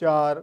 4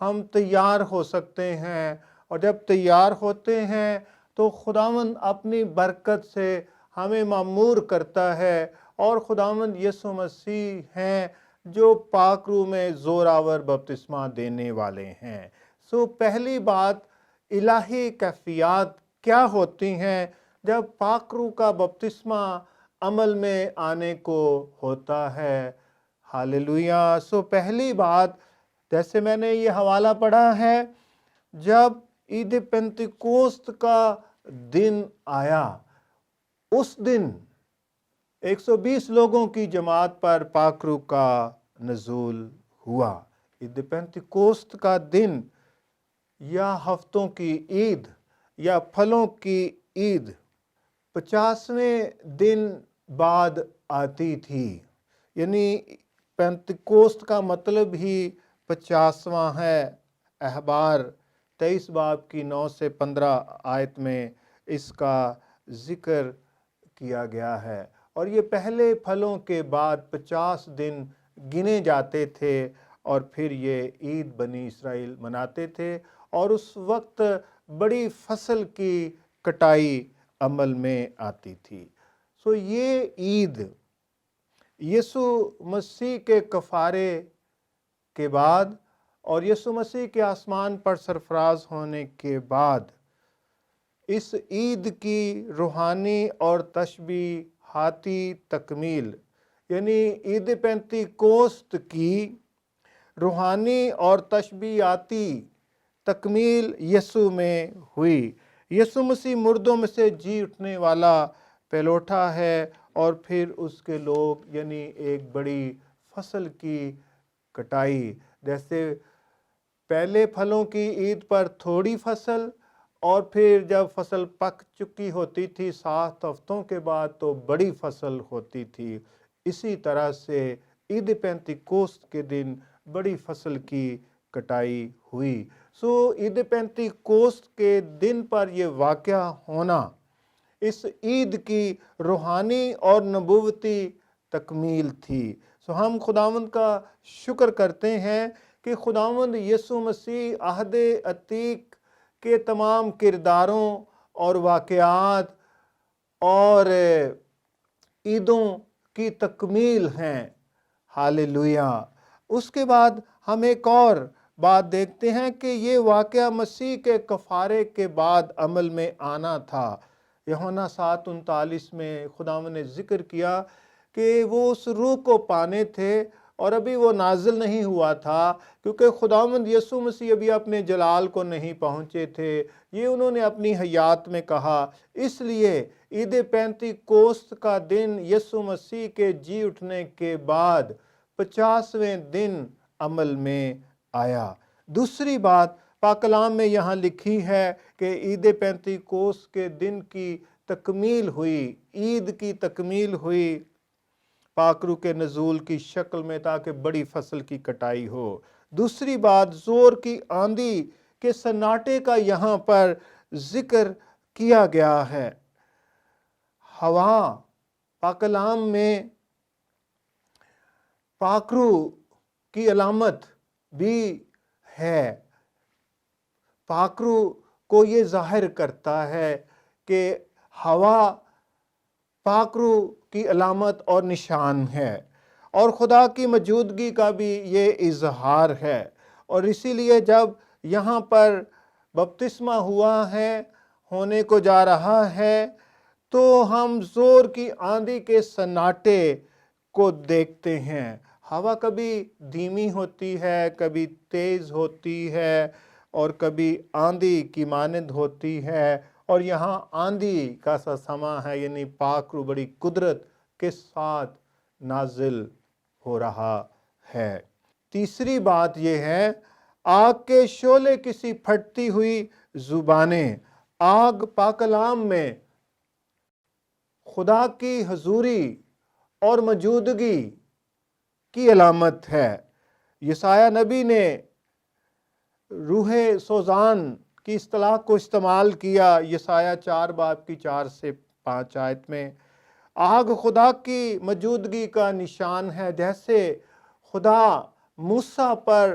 ہم تیار ہو سکتے ہیں، اور جب تیار ہوتے ہیں تو خداوند اپنی برکت سے ہمیں معمور کرتا ہے، اور خداوند یسوع مسیح ہیں جو پاک روح میں زوراور بپتسمہ دینے والے ہیں۔ پہلی بات، الہی کیفیات کیا ہوتی ہیں جب پاک روح کا بپتسمہ عمل میں آنے کو ہوتا ہے؟ ہاللویہ۔ پہلی بات، جیسے میں نے یہ حوالہ پڑھا ہے، جب عید پینتیکوست کا دن آیا، اس دن 120 لوگوں کی جماعت پر پاک روح کا نزول ہوا۔ عید پینتیکوست کا دن یا ہفتوں کی عید یا پھلوں کی عید 50ویں دن بعد آتی تھی، یعنی پینتیکوست کا مطلب ہی 50واں ہے۔ احبار 23 باب کی 9 سے 15 آیت میں اس کا ذکر کیا گیا ہے، اور یہ پہلے پھلوں کے بعد 50 دن گنے جاتے تھے، اور پھر یہ عید بنی اسرائیل مناتے تھے، اور اس وقت بڑی فصل کی کٹائی عمل میں آتی تھی۔ یہ عید یسوع مسیح کے کفارے کے بعد اور یسوع مسیح کے آسمان پر سرفراز ہونے کے بعد اس عید کی روحانی اور تشبیہاتی تکمیل، یعنی عید پینتیکوست کی روحانی اور تشبیہاتی تکمیل یسوع میں ہوئی۔ یسوع مسیح مردوں میں سے جی اٹھنے والا پہلوٹا ہے، اور پھر اس کے لوگ، یعنی ایک بڑی فصل کی کٹائی، جیسے پہلے پھلوں کی عید پر تھوڑی فصل، اور پھر جب فصل پک چکی ہوتی تھی 7 ہفتوں کے بعد تو بڑی فصل ہوتی تھی، اسی طرح سے عید پینتیکوست کے دن بڑی فصل کی کٹائی ہوئی۔ عید پینتیکوست کے دن پر یہ واقعہ ہونا اس عید کی روحانی اور نبوتی تکمیل تھی۔ ہم خداوند کا شکر کرتے ہیں کہ خداوند یسوع مسیح عہد عتیق کے تمام کرداروں اور واقعات اور عیدوں کی تکمیل ہیں۔ ہاللویہ۔ اس کے بعد ہم ایک اور بات دیکھتے ہیں کہ یہ واقعہ مسیح کے کفارے کے بعد عمل میں آنا تھا۔ یوحنا 7:39 میں خداوند نے ذکر کیا کہ وہ اس روح کو پانے تھے، اور ابھی وہ نازل نہیں ہوا تھا، کیونکہ خداوند یسوع مسیح ابھی اپنے جلال کو نہیں پہنچے تھے۔ یہ انہوں نے اپنی حیات میں کہا۔ اس لیے عید پینتیکوست کا دن یسوع مسیح کے جی اٹھنے کے بعد 50ویں دن عمل میں آیا۔ دوسری بات پاک کلام میں یہاں لکھی ہے کہ عید پینتیکوست کے دن کی تکمیل ہوئی، عید کی تکمیل ہوئی پاک روح کے نزول کی شکل میں، تاکہ بڑی فصل کی کٹائی ہو۔ دوسری بات، زور کی آندھی کے سناٹے کا یہاں پر ذکر کیا گیا ہے۔ ہوا پاک کلام میں پاک روح کی علامت بھی ہے۔ پاک روح کو یہ ظاہر کرتا ہے کہ ہوا پاک روح کی علامت اور نشان ہے، اور خدا کی موجودگی کا بھی یہ اظہار ہے۔ اور اسی لیے جب یہاں پر بپتسمہ ہوا ہے، ہونے کو جا رہا ہے، تو ہم زور کی آندھی کے سناٹے کو دیکھتے ہیں۔ ہوا کبھی دھیمی ہوتی ہے، کبھی تیز ہوتی ہے، اور کبھی آندھی کی مانند ہوتی ہے، اور یہاں آندھی کا سا سما ہے، یعنی پاک روح بڑی قدرت کے ساتھ نازل ہو رہا ہے۔ تیسری بات یہ ہے، آگ کے شعلے کسی پھٹتی ہوئی زبانیں۔ آگ پاک کلام میں خدا کی حضوری اور موجودگی کی علامت ہے۔ یسایہ نبی نے روح سوزان کی اصطلاح کو استعمال کیا، یسایہ 4 باب کی 4 سے 5 آیت میں۔ آگ خدا کی موجودگی کا نشان ہے، جیسے خدا موسیٰ پر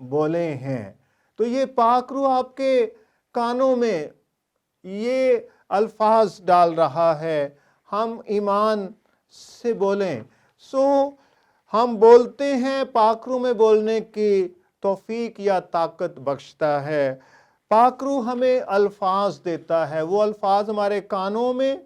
بولے ہیں۔ تو یہ پاک روح آپ کے کانوں میں یہ الفاظ ڈال رہا ہے، ہم ایمان سے بولیں۔ ہم بولتے ہیں، پاک روح میں بولنے کی توفیق یا طاقت بخشتا ہے۔ پاک روح ہمیں الفاظ دیتا ہے، وہ الفاظ ہمارے کانوں میں،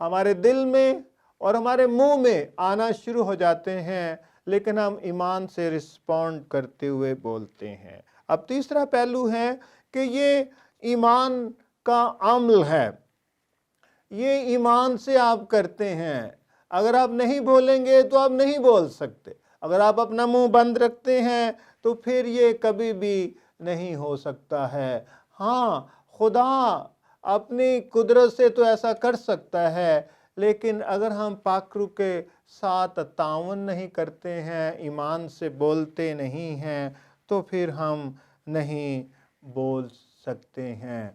ہمارے دل میں اور ہمارے منہ میں آنا شروع ہو جاتے ہیں، لیکن ہم ایمان سے رسپونڈ کرتے ہوئے بولتے ہیں۔ اب تیسرا پہلو ہے کہ یہ ایمان کا عمل ہے، یہ ایمان سے آپ کرتے ہیں۔ اگر آپ نہیں بولیں گے تو آپ نہیں بول سکتے، اگر آپ اپنا منہ بند رکھتے ہیں تو پھر یہ کبھی بھی نہیں ہو سکتا ہے۔ ہاں، خدا اپنی قدرت سے تو ایسا کر سکتا ہے، لیکن اگر ہم پاک روح کے ساتھ تعاون نہیں کرتے ہیں، ایمان سے بولتے نہیں ہیں، تو پھر ہم نہیں بول سکتے ہیں۔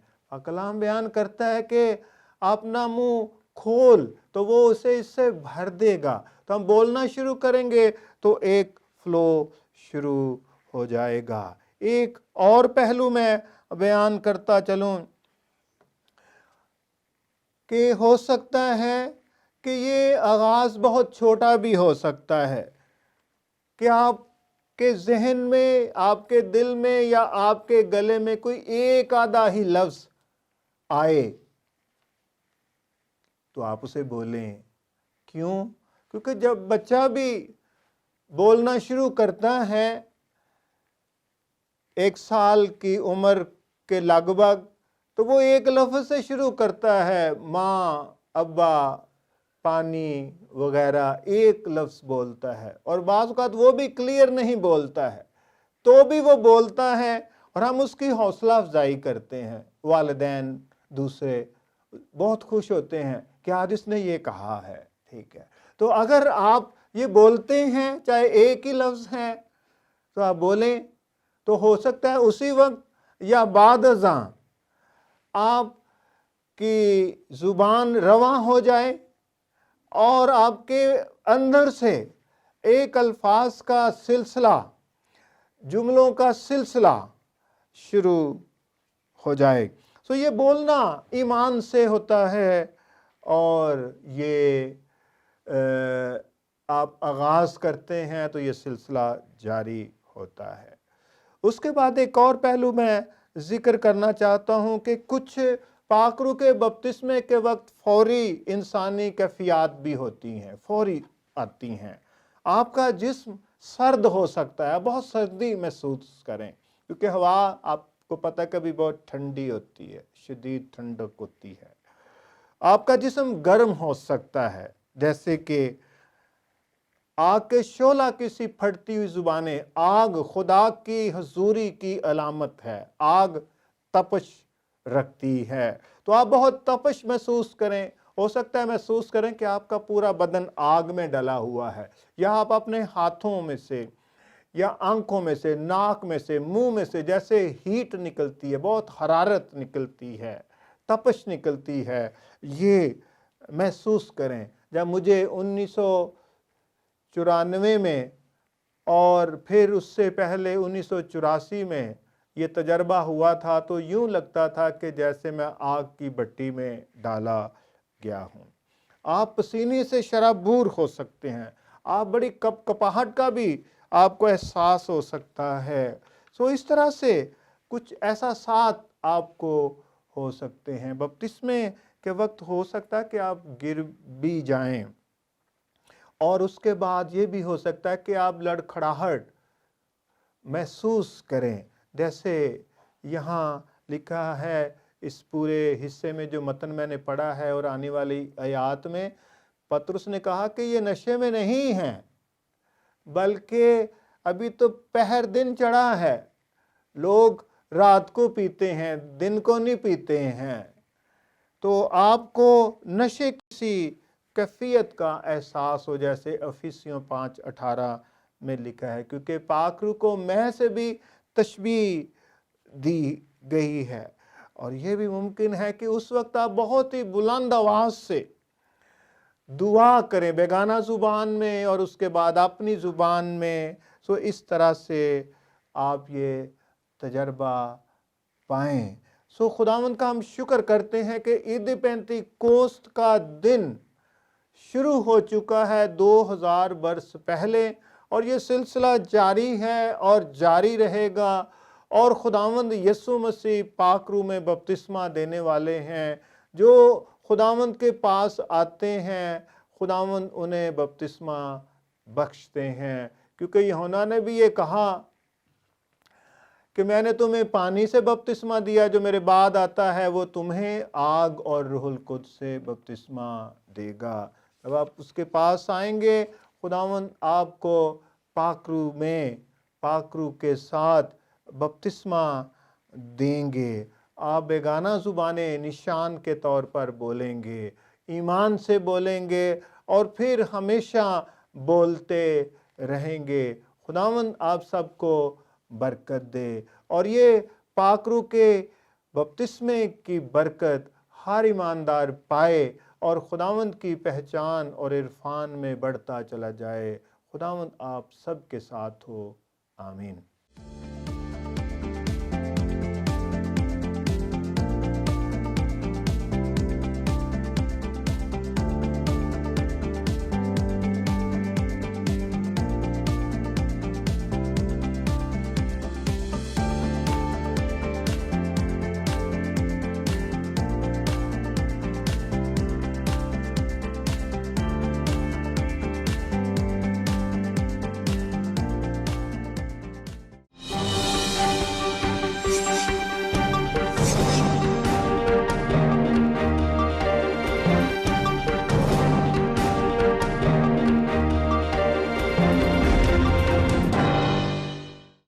کلام بیان کرتا ہے کہ اپنا منہ کھول تو وہ اسے اس سے بھر دے گا۔ تو ہم بولنا شروع کریں گے تو ایک فلو شروع ہو جائے گا۔ ایک اور پہلو میں بیان کرتا چلوں کہ ہو سکتا ہے کہ یہ آغاز بہت چھوٹا بھی ہو سکتا ہے، کہ آپ کے ذہن میں، آپ کے دل میں یا آپ کے گلے میں کوئی ایک آدھا ہی لفظ آئے تو آپ اسے بولیں۔ کیوں؟ کیونکہ جب بچہ بھی بولنا شروع کرتا ہے 1 سال کی عمر کے لگ بھگ، تو وہ ایک لفظ سے شروع کرتا ہے، ماں، ابا، پانی وغیرہ، ایک لفظ بولتا ہے، اور بعض اوقات وہ بھی کلیئر نہیں بولتا ہے، تو بھی وہ بولتا ہے اور ہم اس کی حوصلہ افزائی کرتے ہیں۔ والدین دوسرے بہت خوش ہوتے ہیں کہ آج اس نے یہ کہا ہے، ٹھیک ہے۔ تو اگر آپ یہ بولتے ہیں، چاہے ایک ہی لفظ ہے، تو آپ بولیں، تو ہو سکتا ہے اسی وقت یا بعد ازاں آپ کی زبان رواں ہو جائے اور آپ کے اندر سے ایک الفاظ کا سلسلہ، جملوں کا سلسلہ شروع ہو جائے۔ یہ بولنا ایمان سے ہوتا ہے، اور یہ آپ آغاز کرتے ہیں تو یہ سلسلہ جاری ہوتا ہے۔ اس کے بعد ایک اور پہلو میں ذکر کرنا چاہتا ہوں کہ کچھ پاک روح کے بپتسمے کے وقت فوری انسانی کیفیات بھی ہوتی ہیں، فوری آتی ہیں۔ آپ کا جسم سرد ہو سکتا ہے، بہت سردی محسوس کریں، کیونکہ ہوا آپ کو پتہ کبھی بہت ٹھنڈی ہوتی ہے، شدید ٹھنڈک ہوتی ہے۔ آپ کا جسم گرم ہو سکتا ہے، جیسے کہ آگ کے شعلہ کی سی پھٹتی ہوئی زبانیں۔ آگ خدا کی حضوری کی علامت ہے، آگ تپش رکھتی ہے، تو آپ بہت تپش محسوس کریں۔ ہو سکتا ہے محسوس کریں کہ آپ کا پورا بدن آگ میں ڈلا ہوا ہے، یا آپ اپنے ہاتھوں میں سے یا آنکھوں میں سے، ناک میں سے، منہ میں سے جیسے ہیٹ نکلتی ہے، بہت حرارت نکلتی ہے، تپش نکلتی ہے، یہ محسوس کریں۔ جب مجھے 1994 میں اور پھر اس سے پہلے 1984 میں یہ تجربہ ہوا تھا، تو یوں لگتا تھا کہ جیسے میں آگ کی بھٹی میں ڈالا گیا ہوں۔ آپ پسینے سے شرابور ہو سکتے ہیں، آپ بڑی کپ کپاہٹ کا بھی آپ کو احساس ہو سکتا ہے۔ اس طرح سے کچھ احساسات آپ کو ہو سکتے ہیں۔ بپتسمے کے وقت ہو سکتا ہے کہ آپ گر بھی جائیں، اور اس کے بعد یہ بھی ہو سکتا ہے کہ آپ لڑکھڑاہٹ محسوس کریں، جیسے یہاں لکھا ہے اس پورے حصے میں جو متن میں نے پڑھا ہے اور آنے والی آیات میں، پطرس نے کہا کہ یہ نشے میں نہیں ہیں، بلکہ ابھی تو پہر دن چڑھا ہے، لوگ رات کو پیتے ہیں، دن کو نہیں پیتے ہیں۔ تو آپ کو نشے کسی کیفیت کا احساس ہو، جیسے افسیوں 5:18 میں لکھا ہے، کیونکہ پاک روح کو مہ سے بھی تشبیہ دی گئی ہے، اور یہ بھی ممکن ہے کہ اس وقت آپ بہت ہی بلند آواز سے دعا کریں، بیگانہ زبان میں اور اس کے بعد اپنی زبان میں۔ اس طرح سے آپ یہ تجربہ پائیں۔ سو خداوند کا ہم شکر کرتے ہیں کہ عید پینتیکوست کا دن شروع ہو چکا ہے 2000 برس پہلے، اور یہ سلسلہ جاری ہے اور جاری رہے گا، اور خداوند یسوع مسیح پاک روح میں بپتسمہ دینے والے ہیں۔ جو خداوند کے پاس آتے ہیں خداوند انہیں بپتسمہ بخشتے ہیں، کیونکہ یوحنا نے بھی یہ کہا کہ میں نے تمہیں پانی سے بپتسمہ دیا، جو میرے بعد آتا ہے وہ تمہیں آگ اور روح القدس سے بپتسمہ دے گا۔ جب آپ اس کے پاس آئیں گے خداوند آپ کو پاک روح میں، پاک روح کے ساتھ بپتسمہ دیں گے۔ آپ بیگانہ زبانیں نشان کے طور پر بولیں گے، ایمان سے بولیں گے، اور پھر ہمیشہ بولتے رہیں گے۔ خداوند آپ سب کو برکت دے، اور یہ پاک روح کے بپتسمے کی برکت ہر ایماندار پائے اور خداوند کی پہچان اور عرفان میں بڑھتا چلا جائے۔ خداوند آپ سب کے ساتھ ہو، آمین۔